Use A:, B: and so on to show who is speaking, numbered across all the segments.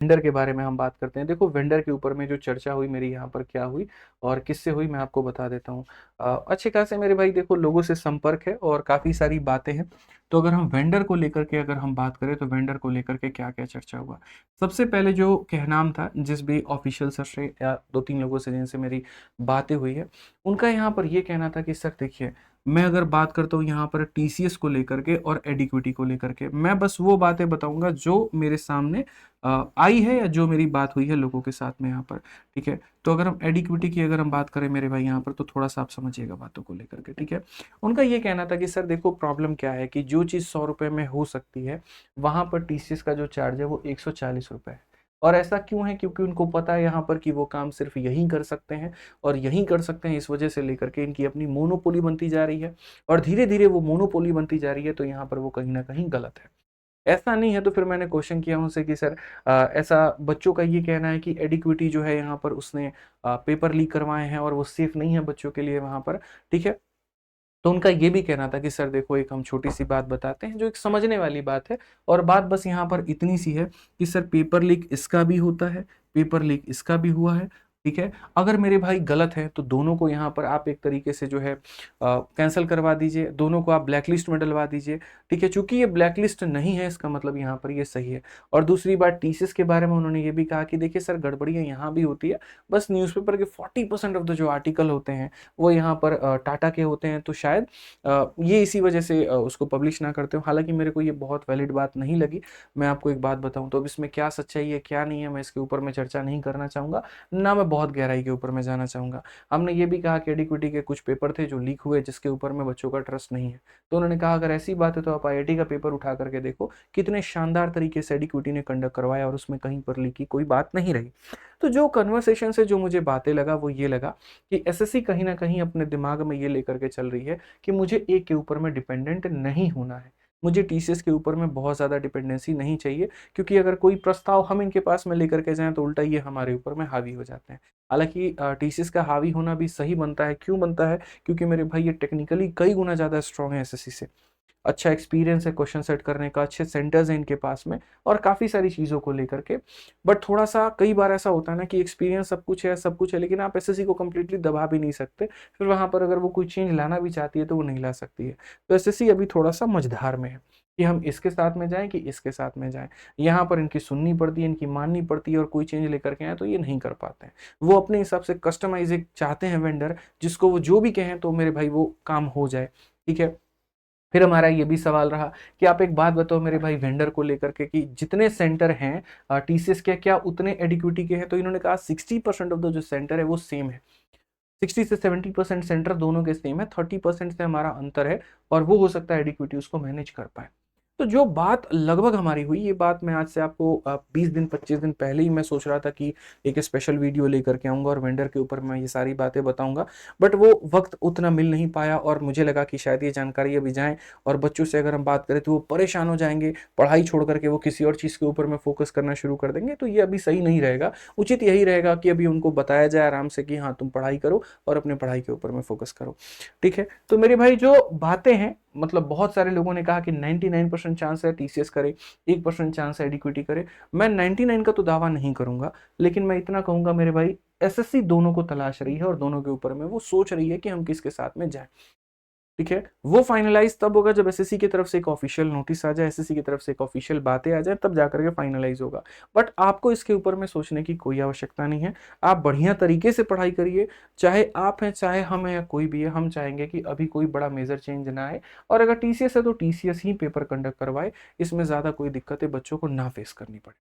A: Vendor के बारे में हम बात करते हैं। देखो वेंडर के ऊपर में जो चर्चा हुई मेरी यहाँ पर क्या हुई और किससे हुई, मैं आपको बता देता हूँ। अच्छे खासे मेरे भाई देखो लोगों से संपर्क है और काफ़ी सारी बातें हैं। तो अगर हम वेंडर को लेकर के अगर हम बात करें तो वेंडर को लेकर के क्या क्या चर्चा हुआ। सबसे पहले जो कहनाम था जिस भी ऑफिशियल सर से या 2-3 लोगों से जिनसे मेरी बातें हुई है, उनका यहाँ पर ये कहना था कि सर देखिए, मैं अगर बात करता हूँ यहाँ पर टीसीएस को लेकर के और एडिक्विटी को लेकर के, मैं बस वो बातें बताऊंगा जो मेरे सामने आई है या जो मेरी बात हुई है लोगों के साथ में यहाँ पर। ठीक है, तो अगर हम एडिक्विटी की अगर हम बात करें मेरे भाई यहाँ पर, तो थोड़ा सा आप समझिएगा बातों को लेकर के। ठीक है, उनका ये कहना था कि सर देखो प्रॉब्लम क्या है कि जो चीज़ 100 रुपये में हो सकती है, वहाँ पर टीसीएस का जो चार्ज है वो 140 रुपये है। और ऐसा क्यों है? क्योंकि उनको पता है यहाँ पर कि वो काम सिर्फ यहीं कर सकते हैं और यहीं कर सकते हैं, इस वजह से लेकर के इनकी अपनी मोनोपोली बनती जा रही है और धीरे धीरे वो मोनोपोली बनती जा रही है, तो यहाँ पर वो कहीं ना कहीं गलत है। ऐसा नहीं है। तो फिर मैंने क्वेश्चन किया उनसे कि सर ऐसा बच्चों का ये कहना है कि एडिक्विटी जो है यहाँ पर उसने पेपर लीक करवाए हैं और वो सेफ नहीं है बच्चों के लिए वहाँ पर। ठीक है, तो उनका ये भी कहना था कि सर देखो एक हम छोटी सी बात बताते हैं जो एक समझने वाली बात है, और बात बस यहाँ पर इतनी सी है कि सर पेपर लीक इसका भी होता है, पेपर लीक इसका भी हुआ है। ठीक है, अगर मेरे भाई गलत है तो दोनों को यहाँ पर आप एक तरीके से जो है कैंसिल करवा दीजिए, दोनों को आप ब्लैक लिस्ट में डलवा दीजिए। ठीक है, चूंकि ये ब्लैक लिस्ट नहीं है इसका मतलब यहाँ पर ये सही है। और दूसरी बात टीसीएस के बारे में उन्होंने ये भी कहा कि देखिए सर गड़बड़ियाँ यहाँ भी होती है, बस न्यूज़पेपर के 40% ऑफ द जो आर्टिकल होते हैं वो यहाँ पर टाटा के होते हैं, तो शायद ये इसी वजह से उसको पब्लिश ना करते हो। हालांकि मेरे को ये बहुत वैलिड बात नहीं लगी। मैं आपको एक बात बताऊं तो अब इसमें क्या सच्चाई है क्या नहीं है मैं इसके ऊपर मैं चर्चा नहीं करना चाहूँगा, ना मैं बहुत गहराई के ऊपर मैं जाना चाहूँगा। हमने ये भी कहा कि एडिक्विटी के कुछ पेपर थे जो लीक हुए जिसके ऊपर में बच्चों का ट्रस्ट नहीं है, तो उन्होंने कहा अगर ऐसी बात है तो आप आईआईटी का पेपर उठा करके देखो कितने शानदार तरीके से एडिक्विटी ने कंडक्ट करवाया और उसमें कहीं पर लीक की कोई बात नहीं रही। तो जो कन्वर्सेशन से जो मुझे बातें लगा वो ये लगा कि एसएससी कहीं ना कहीं अपने दिमाग में ये लेकर के चल रही है कि मुझे एक के ऊपर में डिपेंडेंट नहीं होना है, मुझे टीसीएस के ऊपर में बहुत ज़्यादा डिपेंडेंसी नहीं चाहिए, क्योंकि अगर कोई प्रस्ताव हम इनके पास में लेकर के जाएं तो उल्टा ये हमारे ऊपर में हावी हो जाते हैं। हालांकि टीसीएस का हावी होना भी सही बनता है। क्यों बनता है? क्योंकि मेरे भाई ये टेक्निकली कई गुना ज़्यादा स्ट्रांग है एसएससी से, अच्छा एक्सपीरियंस है क्वेश्चन सेट करने का, अच्छे सेंटर्स हैं इनके पास में और काफ़ी सारी चीज़ों को लेकर के। बट थोड़ा सा कई बार ऐसा होता है ना कि एक्सपीरियंस सब कुछ है लेकिन आप एसएससी को कम्प्लीटली दबा भी नहीं सकते, फिर वहाँ पर अगर वो कोई चेंज लाना भी चाहती है तो वो नहीं ला सकती है। तो एसएससी अभी थोड़ा सा मझधार में है कि हम इसके साथ में जाएं कि इसके साथ में जाएं। यहाँ पर इनकी सुननी पड़ती है, इनकी माननी पड़ती है और कोई चेंज लेकर के आए तो ये नहीं कर पाते हैं। वो अपने हिसाब से कस्टमाइज एक चाहते हैं वेंडर, जिसको वो जो भी कहें तो मेरे भाई वो काम हो जाए। ठीक है, फिर हमारा ये भी सवाल रहा कि आप एक बात बताओ मेरे भाई वेंडर को लेकर के कि जितने सेंटर हैं टीसीएस के क्या उतने एडिक्विटी के हैं? तो इन्होंने कहा 60% ऑफ द जो सेंटर है वो सेम है, 60 से 70% सेंटर दोनों के सेम है, 30% से हमारा अंतर है और वो हो सकता है एडिक्विटी उसको मैनेज कर पाए। तो जो बात लगभग हमारी हुई, ये बात मैं आज से आपको 20 दिन 25 दिन पहले ही मैं सोच रहा था कि एक स्पेशल वीडियो लेकर के आऊँगा और वेंडर के ऊपर मैं ये सारी बातें बताऊँगा, बट वो वक्त उतना मिल नहीं पाया और मुझे लगा कि शायद ये जानकारी अभी जाए और बच्चों से अगर हम बात करें तो वो परेशान हो जाएंगे, पढ़ाई छोड़ करके वो किसी और चीज़ के ऊपर में फोकस करना शुरू कर देंगे, तो ये अभी सही नहीं रहेगा। उचित यही रहेगा कि अभी उनको बताया जाए आराम से कि हाँ तुम पढ़ाई करो और अपने पढ़ाई के ऊपर में फोकस करो। ठीक है, तो मेरे भाई जो बातें हैं, मतलब बहुत सारे लोगों ने कहा कि 99% चांस है टीसीएस करे, 1% चांस है एडिक्विटी करे। मैं 99 का तो दावा नहीं करूंगा, लेकिन मैं इतना कहूंगा मेरे भाई एसएससी दोनों को तलाश रही है और दोनों के ऊपर में वो सोच रही है कि हम किसके साथ में जाएं। ठीक है, वो फाइनलाइज तब होगा जब एसएससी की तरफ से एक ऑफिशियल नोटिस आ जाए, एसएससी की तरफ से एक ऑफिशियल बातें आ जाए, तब जाकर के फाइनलाइज होगा। बट आपको इसके ऊपर में सोचने की कोई आवश्यकता नहीं है। आप बढ़िया तरीके से पढ़ाई करिए, चाहे आप हैं चाहे हम हैं या कोई भी है, हम चाहेंगे कि अभी कोई बड़ा मेजर चेंज ना आए और अगर टीसीएस है तो टीसीएस ही पेपर कंडक्ट करवाए, इसमें ज़्यादा कोई दिक्कतें बच्चों को ना फेस करनी पड़े।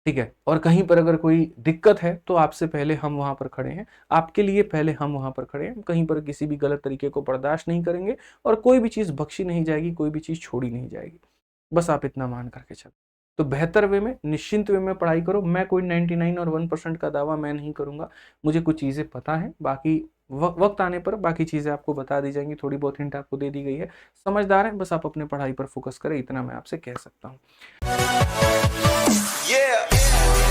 A: ठीक है, और कहीं पर अगर कोई दिक्कत है तो आपसे पहले हम वहां पर खड़े हैं, आपके लिए पहले हम वहां पर खड़े हैं, कहीं पर किसी भी गलत तरीके को बर्दाश्त नहीं करेंगे और कोई भी चीज़ बख्शी नहीं जाएगी, कोई भी चीज़ छोड़ी नहीं जाएगी। बस आप इतना मान करके चलो। तो बेहतर वे में निश्चिंत वे में पढ़ाई करो। मैं कोई 99 और 1% का दावा मैं नहीं करूंगा, मुझे कुछ चीज़ें पता है, बाकी वक्त आने पर बाकी चीज़ें आपको बता दी जाएंगी, थोड़ी बहुत हिंट आपको दे दी गई है। समझदार हैं, बस आप अपने पढ़ाई पर फोकस करें, इतना मैं आपसे कह सकता हूँ। Yeah.